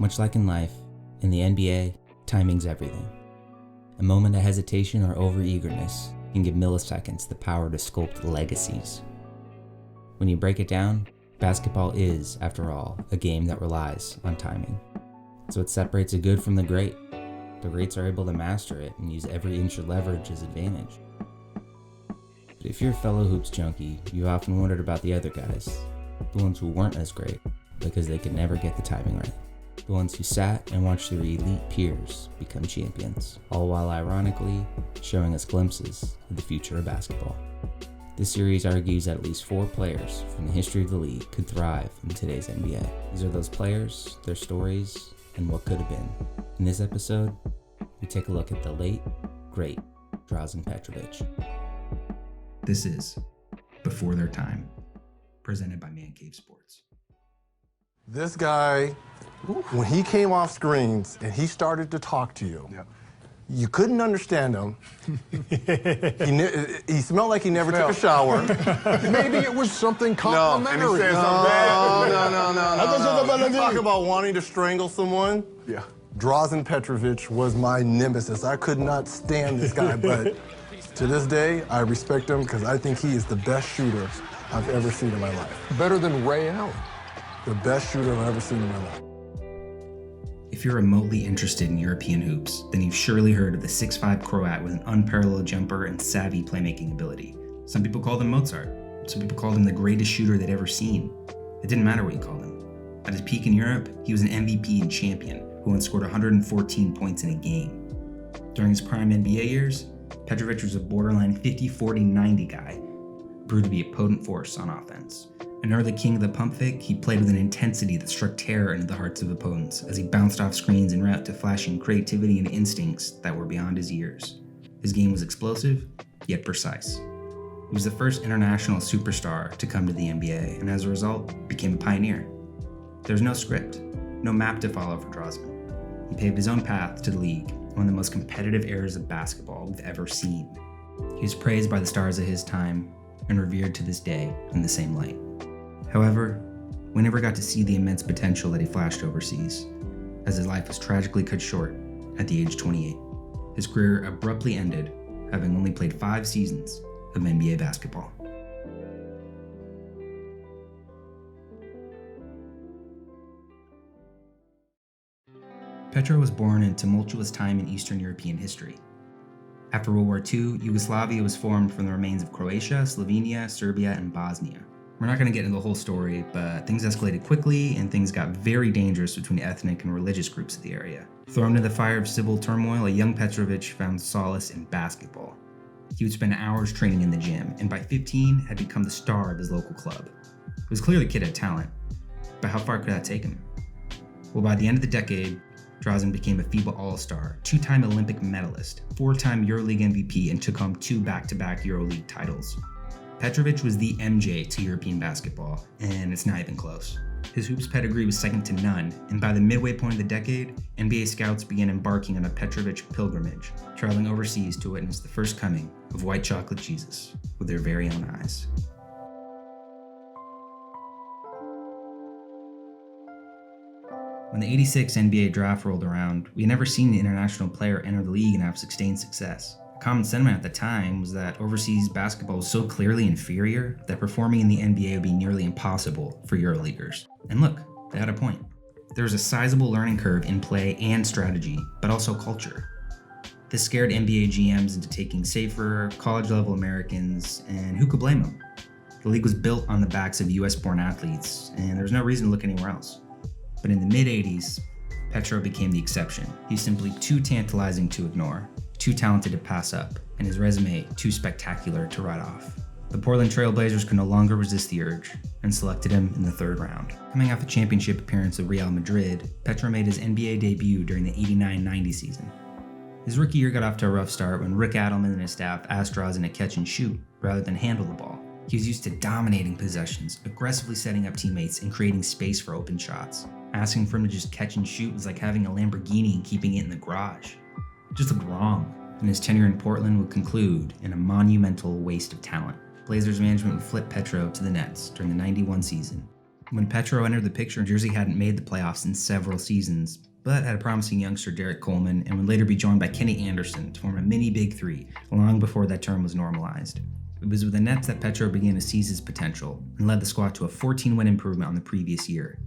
Much like in life, in the NBA, timing's everything. A moment of hesitation or overeagerness can give milliseconds the power to sculpt legacies. When you break it down, basketball is, after all, a game that relies on timing. So it separates the good from the great. The greats are able to master it and use every inch of leverage as advantage. But if you're a fellow hoops junkie, you often wondered about the other guys, the ones who weren't as great because they could never get the timing right. The ones who sat and watched their elite peers become champions, all while ironically showing us glimpses of the future of basketball. This series argues that at least 4 players from the history of the league could thrive in today's NBA. These are those players, their stories, and what could have been. In this episode, we take a look at the late, great Dražen Petrović. This is Before Their Time, presented by Man Cave Sports. This guy, when he came off screens and he started to talk to you, you couldn't understand him. He smelled like he never took a shower. Maybe it was something complimentary. No, and he said something bad. No. You talk about wanting to strangle someone? Yeah. Dražen Petrović was my nemesis. I could not stand this guy, but to this day, I respect him because I think he is the best shooter I've ever seen in my life. Better than Ray Allen. The best shooter I've ever seen in my life. If you're remotely interested in European hoops, then you've surely heard of the 6'5" Croat with an unparalleled jumper and savvy playmaking ability. Some people called him Mozart. Some people called him the greatest shooter they'd ever seen. It didn't matter what you called him. At his peak in Europe, he was an MVP and champion who once scored 114 points in a game. During his prime NBA years, Petrović was a borderline 50-40-90 guy, proved to be a potent force on offense. An early king of the pump fake, he played with an intensity that struck terror into the hearts of opponents as he bounced off screens en route to flashing creativity and instincts that were beyond his years. His game was explosive, yet precise. He was the first international superstar to come to the NBA, and as a result, became a pioneer. There was no script, no map to follow for Dražen. He paved his own path to the league, one of the most competitive eras of basketball we've ever seen. He was praised by the stars of his time and revered to this day in the same light. However, we never got to see the immense potential that he flashed overseas, as his life was tragically cut short at the age of 28. His career abruptly ended, having only played 5 seasons of NBA basketball. Petro was born in a tumultuous time in Eastern European history. After World War II, Yugoslavia was formed from the remains of Croatia, Slovenia, Serbia, and Bosnia. We're not going to get into the whole story, but things escalated quickly and things got very dangerous between ethnic and religious groups of the area. Thrown into the fire of civil turmoil, a young Petrović found solace in basketball. He would spend hours training in the gym, and by 15 had become the star of his local club. It was clear the kid had talent, but how far could that take him? Well, by the end of the decade, Dražen became a FIBA All-Star, 2-time Olympic medalist, 4-time EuroLeague MVP, and took home 2 back-to-back EuroLeague titles. Petrović was the MJ to European basketball, and it's not even close. His hoops pedigree was second to none, and by the midway point of the decade, NBA scouts began embarking on a Petrović pilgrimage, traveling overseas to witness the first coming of white chocolate Jesus with their very own eyes. When the '86 NBA draft rolled around, we had never seen an international player enter the league and have sustained success. Common sentiment at the time was that overseas basketball was so clearly inferior that performing in the NBA would be nearly impossible for EuroLeaguers. And look, they had a point. There was a sizable learning curve in play and strategy, but also culture. This scared NBA GMs into taking safer, college-level Americans, and who could blame them? The league was built on the backs of US-born athletes, and there was no reason to look anywhere else. But in the mid-'80s, Petro became the exception. He's simply too tantalizing to ignore, too talented to pass up, and his resume too spectacular to write off. The Portland Trail Blazers could no longer resist the urge, and selected him in the 3rd round. Coming off a championship appearance of Real Madrid, Petro made his NBA debut during the 89-90 season. His rookie year got off to a rough start when Rick Adelman and his staff asked Dražen to catch and shoot rather than handle the ball. He was used to dominating possessions, aggressively setting up teammates, and creating space for open shots. Asking for him to just catch and shoot was like having a Lamborghini and keeping it in the garage. It just looked wrong, and his tenure in Portland would conclude in a monumental waste of talent. Blazers management would flip Petro to the Nets during the '91 season, When Petro entered the picture, Jersey hadn't made the playoffs in several seasons, but had a promising youngster Derek Coleman and would later be joined by Kenny Anderson to form a mini Big Three long before that term was normalized. It was with the Nets that Petro began to seize his potential and led the squad to a 14-win improvement on the previous year.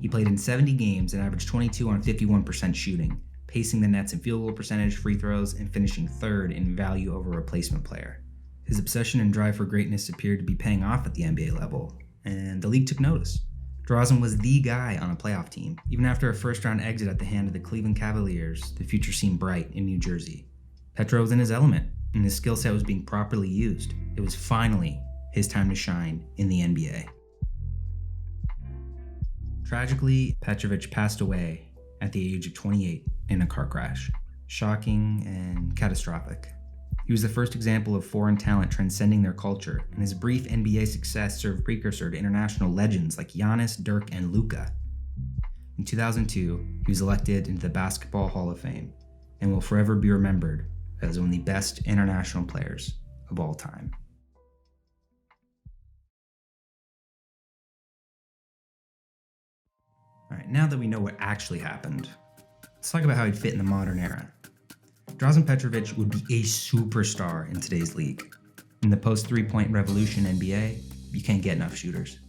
He played in 70 games and averaged 22 on 51% shooting, pacing the Nets in field goal percentage, free throws, and finishing third in value over replacement player. His obsession and drive for greatness appeared to be paying off at the NBA level, and the league took notice. Dražen was the guy on a playoff team. Even after a first-round exit at the hand of the Cleveland Cavaliers, the future seemed bright in New Jersey. Petro was in his element, and his skill set was being properly used. It was finally his time to shine in the NBA. Tragically, Petrović passed away at the age of 28 in a car crash. Shocking and catastrophic. He was the first example of foreign talent transcending their culture, and his brief NBA success served precursor to international legends like Giannis, Dirk, and Luka. In 2002, he was elected into the Basketball Hall of Fame, and will forever be remembered as one of the best international players of all time. Alright, now that we know what actually happened, let's talk about how he'd fit in the modern era. Dražen Petrović would be a superstar in today's league. In the post-3-point revolution NBA, you can't get enough shooters.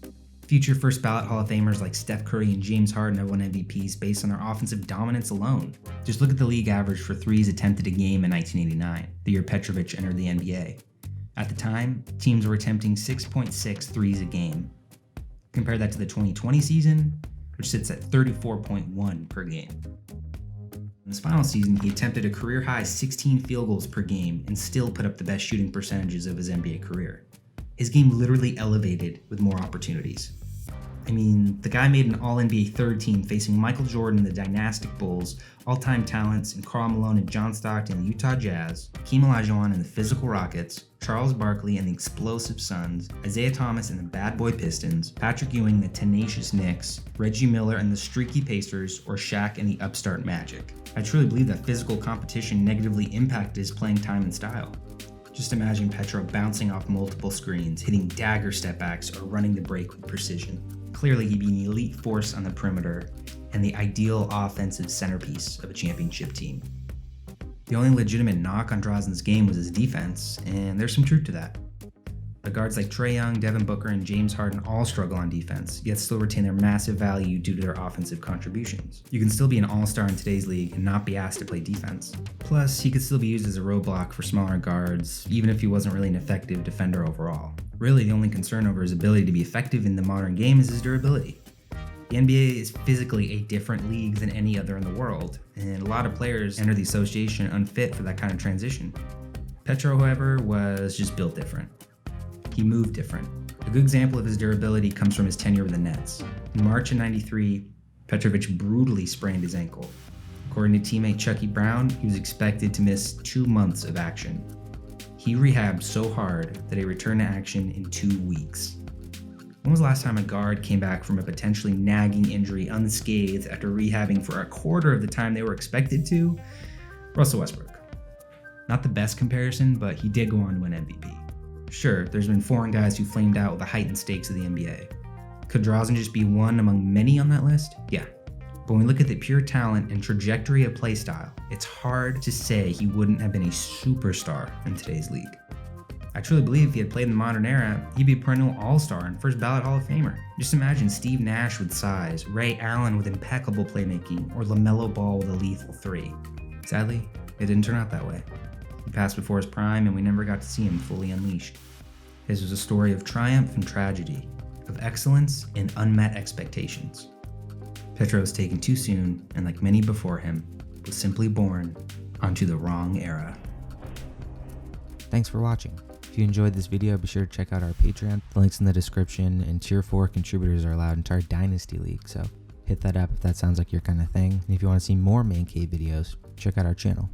Future first ballot Hall of Famers like Steph Curry and James Harden have won MVPs based on their offensive dominance alone. Just look at the league average for threes attempted a game in 1989, the year Petrović entered the NBA. At the time, teams were attempting 6.6 threes a game. Compare that to the 2020 season, which sits at 34.1 per game. In his final season, he attempted a career-high 16 field goals per game and still put up the best shooting percentages of his NBA career. His game literally elevated with more opportunities. I mean, the guy made an All-NBA third team facing Michael Jordan and the Dynastic Bulls, all-time talents in Karl Malone and John Stockton and the Utah Jazz, Hakeem Olajuwon and the Physical Rockets, Charles Barkley and the Explosive Suns, Isaiah Thomas and the Bad Boy Pistons, Patrick Ewing and the Tenacious Knicks, Reggie Miller and the Streaky Pacers, or Shaq and the Upstart Magic. I truly believe that physical competition negatively impacted his playing time and style. Just imagine Petro bouncing off multiple screens, hitting dagger stepbacks, or running the break with precision. Clearly, he'd be an elite force on the perimeter and the ideal offensive centerpiece of a championship team. The only legitimate knock on Dražen's game was his defense, and there's some truth to that. But guards like Trae Young, Devin Booker, and James Harden all struggle on defense, yet still retain their massive value due to their offensive contributions. You can still be an all-star in today's league and not be asked to play defense. Plus, he could still be used as a roadblock for smaller guards, even if he wasn't really an effective defender overall. Really, the only concern over his ability to be effective in the modern game is his durability. The NBA is physically a different league than any other in the world, and a lot of players enter the association unfit for that kind of transition. Petro, however, was just built different. He moved different. A good example of his durability comes from his tenure with the Nets. In March of '93, Petrović brutally sprained his ankle. According to teammate Chucky Brown, he was expected to miss 2 months of action. He rehabbed so hard that he returned to action in 2 weeks. When was the last time a guard came back from a potentially nagging injury unscathed after rehabbing for a quarter of the time they were expected to? Russell Westbrook. Not the best comparison, but he did go on to win MVP. Sure, there's been foreign guys who flamed out with the heightened stakes of the NBA. Could Dražen just be one among many on that list? Yeah. But when we look at the pure talent and trajectory of play style, it's hard to say he wouldn't have been a superstar in today's league. I truly believe if he had played in the modern era, he'd be a perennial all-star and first ballot Hall of Famer. Just imagine Steve Nash with size, Ray Allen with impeccable playmaking, or LaMelo Ball with a lethal three. Sadly, it didn't turn out that way. He passed before his prime and we never got to see him fully unleashed. His was a story of triumph and tragedy, of excellence and unmet expectations. Petro was taken too soon and, like many before him, was simply born onto the wrong era. Thanks for watching. If you enjoyed this video, be sure to check out our Patreon. The link's in the description, and Tier 4 contributors are allowed into our Dynasty League, so hit that up if that sounds like your kind of thing. And if you want to see more Man Cave videos, check out our channel.